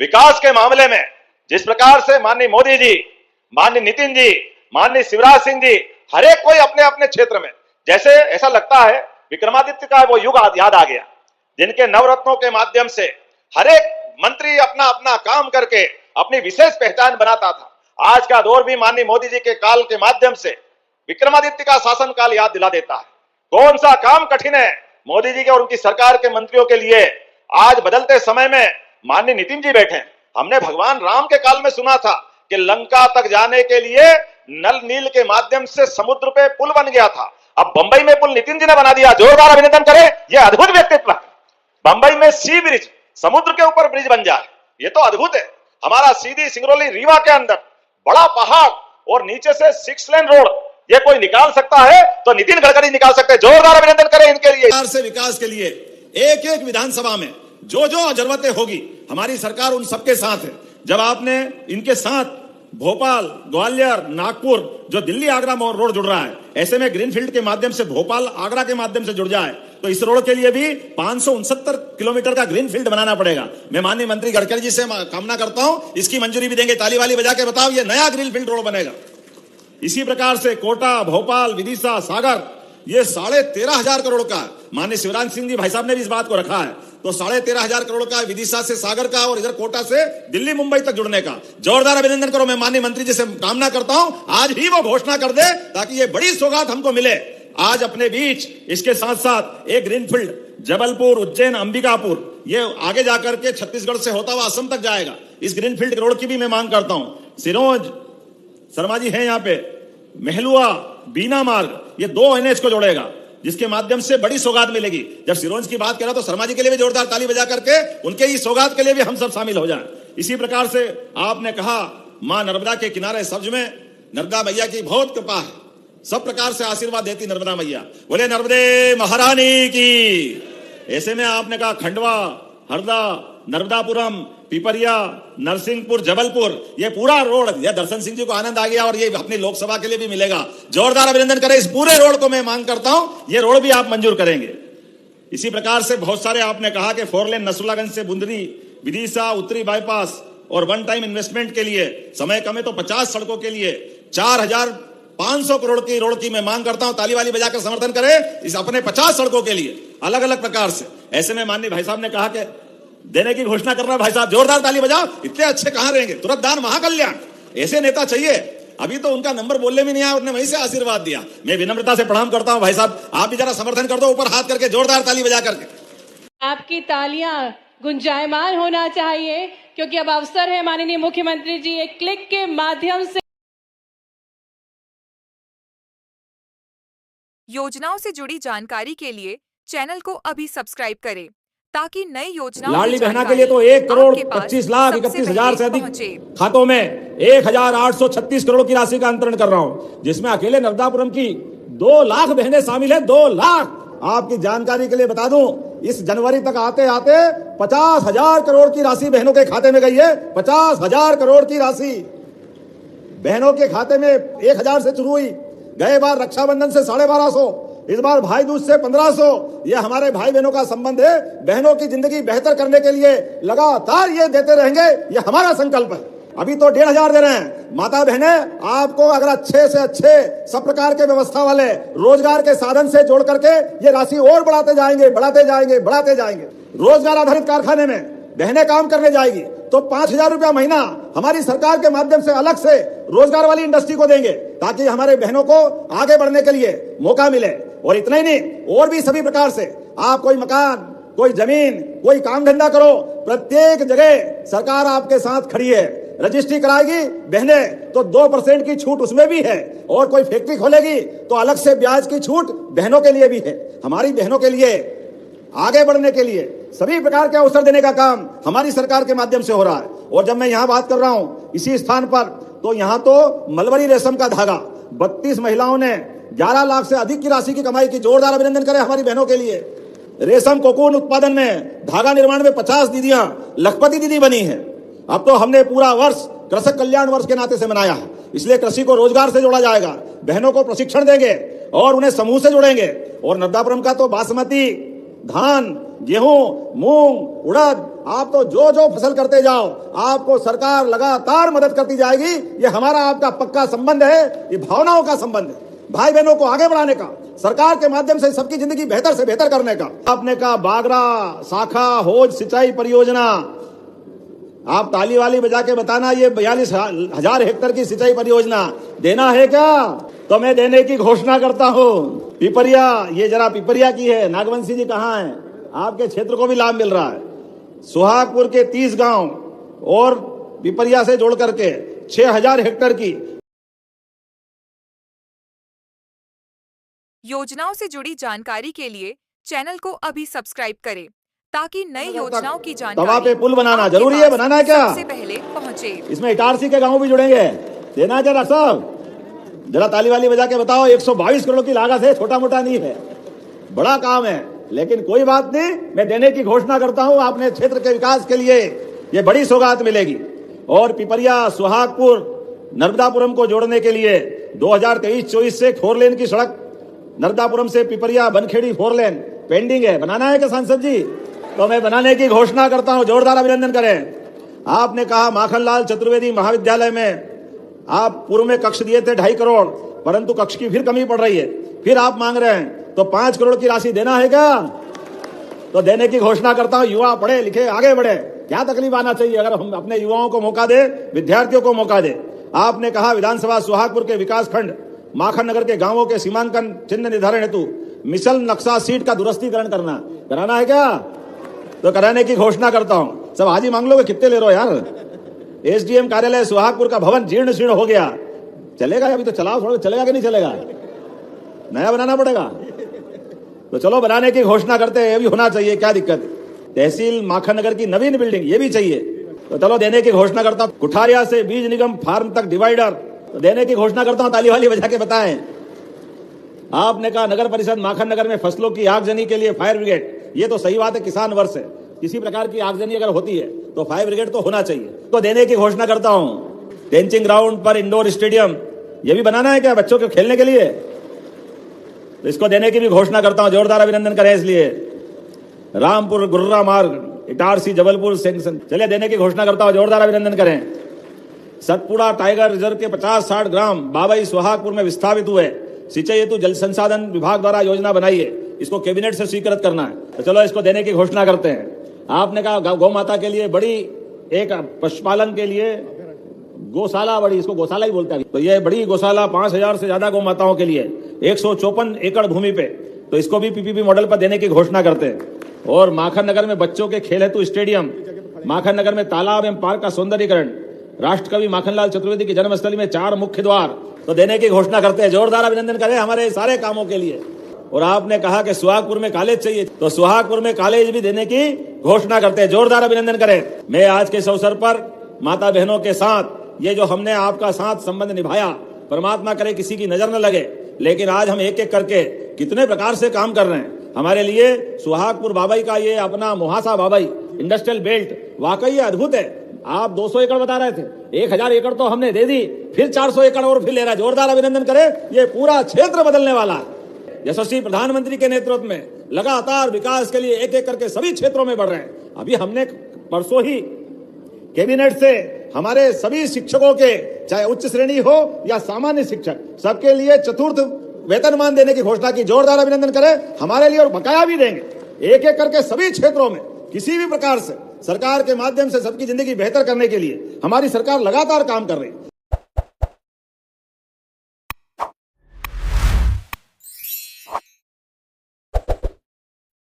विकास के मामले में जिस प्रकार से माननीय मोदी जी, माननीय नितिन जी, माननीय शिवराज सिंह जी, हर एक कोई अपने अपने क्षेत्र में, जैसे ऐसा लगता है विक्रमादित्य का वो युग याद आ गया, जिनके नवरत्नों के माध्यम से हर एक मंत्री अपना अपना काम करके अपनी विशेष पहचान बनाता था। आज का दौर भी माननीय मोदी जी के काल के माध्यम से विक्रमादित्य का शासन काल याद दिला देता है। कौन सा काम कठिन है मोदी जी के और उनकी सरकार के मंत्रियों के लिए। आज बदलते समय में माननीय नितिन जी बैठे, हमने भगवान राम के काल में सुना था कि लंका तक जाने के लिए नल नील के माध्यम से समुद्र पे पुल बन गया था। अब बंबई में पुल नितिन जी ने बना दिया, जोरदार अभिनंदन करें। यह अद्भुत व्यक्तित्व है। बंबई में सी ब्रिज, समुद्र के ऊपर ब्रिज बन जाए, ये तो अद्भुत है। हमारा सीधी सिंगरौली रीवा के अंदर बड़ा पहाड़ और नीचे से 6 लेन रोड, ये कोई निकाल सकता है तो नितिन गडकरी निकाल सकते हैं। जोरदार अभिनंदन करें इनके लिए। से विकास के लिए एक एक विधानसभा में जो जो जरूरतें होगी हमारी सरकार उन सबके साथ है। जब आपने इनके साथ भोपाल, ग्वालियर, नागपुर, जो दिल्ली आगरा रोड जुड़ रहा है, ऐसे में ग्रीनफील्ड के माध्यम से भोपाल आगरा के माध्यम से जुड़ जाए तो इस रोड के लिए भी 569 किलोमीटर का ग्रीनफील्ड बनाना पड़ेगा। मैं माननीय मंत्री गडकरी जी से कामना करता हूं इसकी मंजूरी भी देंगे। ताली वाली बजा के बताओ, ये नया ग्रीनफील्ड रोड बनेगा। इसी प्रकार से कोटा, भोपाल, विदिशा, सागर, ये 13,500 करोड़ का, माननीय शिवराज सिंह जी भाई साहब ने भी इस बात को रखा है, तो 13,500 करोड़ का विदिशा से सागर का और इधर कोटा से दिल्ली मुंबई तक जुड़ने का जोरदार अभिनंदन करो। मैं माननीय मंत्री जी से कामना करता हूं आज ही वो घोषणा कर दे ताकि ये बड़ी सौगात हमको मिले। आज अपने बीच इसके साथ साथ एक ग्रीनफील्ड जबलपुर, उज्जैन, अंबिकापुर, ये आगे जाकर के छत्तीसगढ़ से होता हुआ असम तक जाएगा। इस ग्रीनफील्ड रोड की भी मैं मांग करता हूं। सिरोंज शर्मा जी हैं यहाँ पे, महलुआ, बीना मार्ग, ये 2 NH को जोड़ेगा जिसके माध्यम से बड़ी सौगात मिलेगी। जब सिरोंज की बात कर रहा तो शर्मा जी के लिए भी जोरदार ताली बजा करके उनके इस सौगात के लिए भी हम सब शामिल हो जाएं। इसी प्रकार से आपने कहा मां नर्मदा के किनारे सब्ज में नर्मदा मैया की बहुत कृपा है, सब प्रकार से आशीर्वाद देती नर्मदा मैया, बोले नर्मदे महारानी की। ऐसे में आपने कहा खंडवा, हरदा, नर्मदापुरम, पिपरिया, नरसिंहपुर, जबलपुर, ये पूरा रोड, ये दर्शन सिंह जी को आनंद आ गया और ये अपनी लोकसभा के लिए भी मिलेगा। जोरदार अभिनंदन करें। इस पूरे रोड को मैं मांग करता हूं ये रोड भी आप मंजूर करेंगे। इसी प्रकार से बहुत सारे आपने कहा कि 4 लेन नसरुल्लागंज से बुंदरी, विदिशा, उत्तरी बाईपास और 1 टाइम इन्वेस्टमेंट के लिए, समय कम है तो 50 सड़कों के लिए 4,500 करोड़ की रोड की मैं मांग करता हूं। ताली वाली बजाकर समर्थन करें इस अपने 50 सड़कों के लिए अलग अलग प्रकार से। ऐसे में माननीय भाई साहब ने कहा कि देने की घोषणा कर रहा है। भाई साहब जोरदार ताली बजाओ, इतने अच्छे कहां रहेंगे। तुरंत दान महाकल्याण, ऐसे नेता चाहिए। अभी तो उनका नंबर बोलने में नहीं आया, उन्होंने वहीं से आशीर्वाद दिया। मैं विनम्रता से प्रणाम करता हूं। भाई साहब आप भी जरा समर्थन कर दो, ऊपर हाथ करके जोरदार ताली बजा करके। आपकी तालियां गुंजायमान होना चाहिए क्योंकि अब अवसर है माननीय मुख्यमंत्री जी एक क्लिक के माध्यम से योजनाओं से जुड़ी जानकारी के लिए चैनल को अभी सब्सक्राइब करें ताकि नई योजनाओं लाडली बहना के लिए तो 1,25,31,000 से अधिक खातों में 1,836 करोड़ की राशि का अंतरण कर रहा हूं, जिसमें अकेले नर्मदापुरम की 2 लाख बहनें शामिल है। 2 लाख। आपकी जानकारी के लिए बता दूं, इस जनवरी तक आते आते 50,000 करोड़ की राशि बहनों के खाते में गई है। 50,000 करोड़ की राशि बहनों के खाते में 1,000 से शुरू हुई। गए बार रक्षाबंधन से 1,250, इस बार भाई दूज से 1,500। ये हमारे भाई बहनों का संबंध है। बहनों की जिंदगी बेहतर करने के लिए लगातार ये देते रहेंगे, ये हमारा संकल्प है। अभी तो 1,500 दे रहे हैं। माता बहने आपको अगर अच्छे से अच्छे सब प्रकार के व्यवस्था वाले रोजगार के साधन से जोड़ करके ये राशि और बढ़ाते जाएंगे, बढ़ाते जाएंगे, बढ़ाते जाएंगे। रोजगार आधारित कारखाने में बहनें काम करने जाएगी तो 5,000 रुपया महीना हमारी सरकार के माध्यम से अलग से रोजगार वाली इंडस्ट्री को देंगे ताकि हमारे बहनों को आगे बढ़ने के लिए मौका मिले। और इतना ही नहीं, और भी सभी प्रकार से आप कोई मकान, कोई जमीन, कोई काम धंधा करो, प्रत्येक जगह सरकार आपके साथ खड़ी है। रजिस्ट्री कराएगी बहनें तो 2% की छूट उसमें भी है, और कोई फैक्ट्री खोलेगी तो अलग से ब्याज की छूट बहनों के लिए भी है। हमारी बहनों के लिए आगे बढ़ने के लिए सभी प्रकार के अवसर देने का काम हमारी सरकार के माध्यम से हो रहा है। और जब मैं यहाँ बात कर रहा हूँ इसी स्थान पर, तो यहाँ तो मलबरी रेशम का धागा 32 महिलाओं ने 11 लाख से अधिक की राशि की कमाई की। जोरदार अभिनंदन करें हमारी बहनों के लिए। रेशम कोकून उत्पादन में, धागा निर्माण में 50 दीदियां लखपति दीदी बनी है। अब तो हमने पूरा वर्ष कृषक कल्याण वर्ष के नाते से मनाया है, इसलिए कृषि को रोजगार से जोड़ा जाएगा। बहनों को प्रशिक्षण देंगे और उन्हें समूह से जोड़ेंगे। और नर्मदापुरम का तो बासमती धान, गेहूं, मूंग, उड़द, आप तो जो जो फसल करते जाओ, आपको सरकार लगातार मदद करती जाएगी। ये हमारा आपका पक्का संबंध है, ये भावनाओं का संबंध है, भाई बहनों को आगे बढ़ाने का, सरकार के माध्यम से सबकी जिंदगी बेहतर से बेहतर करने का। आपने कहा बागरा, शाखा, होज सिंचाई परियोजना, आप ताली वाली बजा के बताना, ये 42,000 हेक्टेयर की सिंचाई परियोजना देना है क्या? तो मैं देने की घोषणा करता हूं। पिपरिया, ये जरा पिपरिया की है, नागवंशी जी कहां हैं? आपके क्षेत्र को भी लाभ मिल रहा है। सुहागपुर के 30 गांव और पिपरिया से जोड़ करके 6,000 हेक्टेयर की योजनाओं से जुड़ी जानकारी के लिए चैनल को अभी सब्सक्राइब करें ताकि नई योजनाओं की तवा जानकारी पे पुल बनाना आपके जरूरी है, पास बनाना है क्या? सबसे पहले पहुंचे। इसमें इटारसी के गांव भी जुड़ेंगे, देना है जरा साहब, जरा ताली वाली बजा के बताओ। 122 करोड़ की लागत है, छोटा मोटा नहीं है, बड़ा काम है, लेकिन कोई बात नहीं, मैं देने की घोषणा करता हूं। आपने क्षेत्र के विकास के लिए ये बड़ी सौगात मिलेगी। और पिपरिया, सुहागपुर, नर्मदापुरम को जोड़ने के लिए 2023-24 से 4 लेन की सड़क नर्मदापुरम से पिपरिया बनखेड़ी 4 लेन पेंडिंग है, बनाना है क्या सांसद जी? तो मैं बनाने की घोषणा करता हूं, जोरदार अभिनंदन करें। आपने कहा माखनलाल चतुर्वेदी महाविद्यालय में आप पूर्व में कक्ष दिए थे 2.5 करोड़, परंतु कक्ष की फिर कमी पड़ रही है, फिर आप मांग रहे हैं, तो 5 करोड़ की राशि देना है क्या? तो देने की घोषणा करता हूं। युवा पढ़े लिखे आगे बढ़े, क्या तकलीफ आना चाहिए अगर हम अपने युवाओं को मौका दे, विद्यार्थियों को मौका दे। आपने कहा विधानसभा सुहागपुर के विकास खंड माखन नगर के गांवों के सीमांकन चिन्ह निर्धारण हेतु मिसल नक्शा सीट का दुरुस्तीकरण कराना है क्या? तो कराने की घोषणा करता हूं। सब आज ही मांग लोगे, कितने ले रहे हो यार? एसडीएम कार्यालय सुहागपुर का भवन जीर्ण शीर्ण हो गया, चलेगा? अभी तो चलाओ, थोड़ा चलेगा कि नहीं चलेगा? नया बनाना पड़ेगा। तो चलो बनाने की घोषणा करते हैं, ये भी होना चाहिए, क्या दिक्कत है? तहसील माखन नगर की नवीन बिल्डिंग, ये भी चाहिए, तो चलो देने की घोषणा करता हूं। कुठारिया से बीज निगम फार्म तक डिवाइडर, तो देने की घोषणा करता हूं। ताली वाली बजा के बताएं। आपने कहा नगर परिषद माखन नगर में फसलों की आगजनी के लिए फायर ब्रिगेड, ये तो सही बात है, किसान वर्ष है, किसी प्रकार की आगजनी अगर होती है तो फायर ब्रिगेड तो होना चाहिए, तो देने की घोषणा करता हूं। टेंचिंग ग्राउंड पर इंडोर स्टेडियम, ये भी बनाना है क्या बच्चों के खेलने के लिए? तो इसको देने की भी घोषणा करता हूं, जोरदार अभिनंदन करें इसलिए। रामपुर गुर्रा मार्ग इटारसी जबलपुर सेक्शन, चलिए देने की घोषणा करता हूं, जोरदार अभिनंदन करें। सतपुड़ा टाइगर रिजर्व के 50-60 ग्राम बाबई सुहागपुर में विस्थापित हुए, सिंचाई हेतु जल संसाधन विभाग द्वारा योजना बनाई है, इसको कैबिनेट से स्वीकृत करना है, तो चलो इसको देने की घोषणा करते हैं। आपने कहा गौ माता के लिए बड़ी एक पशुपालन के लिए गौशाला, बड़ी, इसको गौशाला ही बोलते हैं, तो ये बड़ी गौशाला 5,000 से ज्यादा गौ माताओं के लिए 154 एकड़ भूमि पे, तो इसको भी पीपीपी मॉडल पर देने की घोषणा करते हैं। और माखन नगर में बच्चों के खेल हेतु स्टेडियम, माखन नगर में तालाब एवं पार्क का सौंदर्यीकरण, राष्ट्रकवि माखनलाल चतुर्वेदी की जन्मस्थली में 4 मुख्य द्वार, तो देने की घोषणा करते हैं। जोरदार अभिनंदन करें हमारे सारे कामों के लिए। और आपने कहा कि सुहागपुर में कॉलेज चाहिए, तो सुहागपुर में कॉलेज भी देने की घोषणा करते हैं, जोरदार अभिनंदन करें। मैं आज के इस अवसर पर माता बहनों के साथ ये जो हमने आपका साथ संबंध निभाया, परमात्मा करे किसी की नजर न लगे, लेकिन आज हम एक एक करके कितने प्रकार से काम कर रहे हैं। हमारे लिए सुहागपुर बाबई का ये अपना मुहासा बाबई इंडस्ट्रियल बेल्ट वाकई अद्भुत है। आप 200 एकड़ बता रहे थे, 1,000 एकड़ तो हमने दे दी, फिर 400 एकड़ और फिर ले रहा है, जोरदार अभिनंदन करें। ये पूरा क्षेत्र बदलने वाला है। यशस्वी प्रधानमंत्री के नेतृत्व में लगातार विकास के लिए एक एक करके सभी क्षेत्रों में बढ़ रहे हैं। अभी हमने परसों ही कैबिनेट से हमारे सभी शिक्षकों के, चाहे उच्च श्रेणी हो या सामान्य शिक्षक, सबके लिए चतुर्थ वेतनमान देने की घोषणा की, जोरदार अभिनंदन करें हमारे लिए, और बकाया भी देंगे। एक एक करके सभी क्षेत्रों में किसी भी प्रकार से सरकार के माध्यम से सबकी जिंदगी बेहतर करने के लिए हमारी सरकार लगातार काम कर रही है।